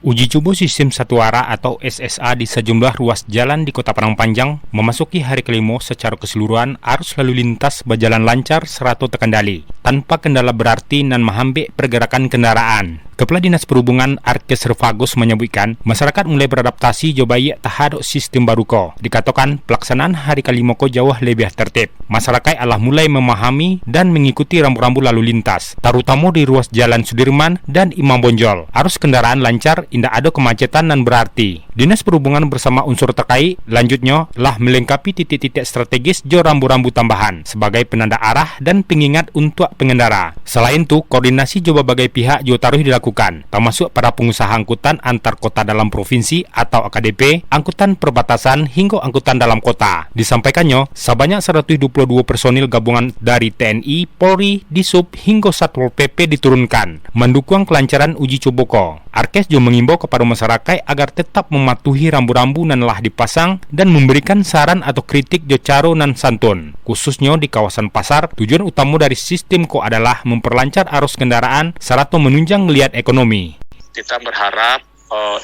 Uji coba sistem satu arah atau SSA di sejumlah ruas jalan di Kota Padang Panjang memasuki hari kelima. Secara keseluruhan arus lalu lintas berjalan lancar serta terkendali tanpa kendala berarti dan menghambat pergerakan kendaraan. Kepala Dinas Perhubungan Arkes Revagus menyebutkan masyarakat mulai beradaptasi jobaya terhadap sistem baru ko. Dikatakan pelaksanaan hari kelima ko jauh lebih tertib. Masyarakat adalah mulai memahami dan mengikuti rambu-rambu lalu lintas, terutama di ruas Jalan Sudirman dan Imam Bonjol. Arus kendaraan lancar, tidak ada kemacetan dan berarti. Dinas Perhubungan bersama unsur terkait lanjutnya telah melengkapi titik-titik strategis jo rambu-rambu tambahan sebagai penanda arah dan pengingat untuk pengendara. Selain itu, koordinasi jo berbagai pihak jo taruh dilakukan, termasuk para pengusaha angkutan antar kota dalam provinsi atau AKDP, angkutan perbatasan hingga angkutan dalam kota. Disampaikannya, sebanyak 122 personil gabungan dari TNI, Polri, Disub hingga Satpol PP diturunkan mendukung kelancaran uji coba ko. Arkes juga mengimbau kepada masyarakat agar tetap mematuhi rambu-rambu yang telah dipasang dan memberikan saran atau kritik jo caro nan santun. Khususnya di kawasan pasar, tujuan utama dari sistem ko adalah memperlancar arus kendaraan serta menunjang geliat ekonomi. Kita berharap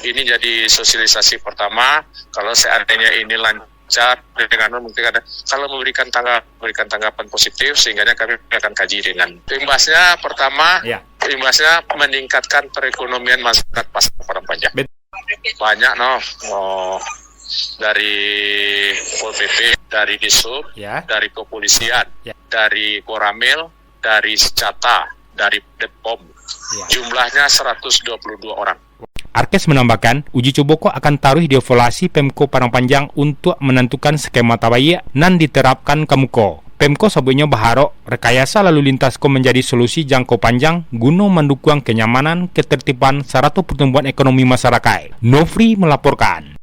ini jadi sosialisasi pertama. Kalau seandainya ini lancar dengan mungkin ada kalau memberikan tanggapan positif, sehingga kami akan kaji dengan imbasnya. Pertama, imbasnya meningkatkan perekonomian masyarakat Pasar Padang Panjang. Banyak dari Pol PP, dari Disub, dari Kepolisian, dari Koramil, dari Secata, dari Depom. Jumlahnya 122 orang. Arkes menambahkan, uji coba akan taruh dievaluasi Pemko Padang Panjang untuk menentukan skema tabaya nan diterapkan ke Muko. Pemko sebelumnya berharap rekayasa lalu lintas menjadi solusi jangka panjang guna mendukung kenyamanan, ketertiban, serta pertumbuhan ekonomi masyarakat. Nofri melaporkan.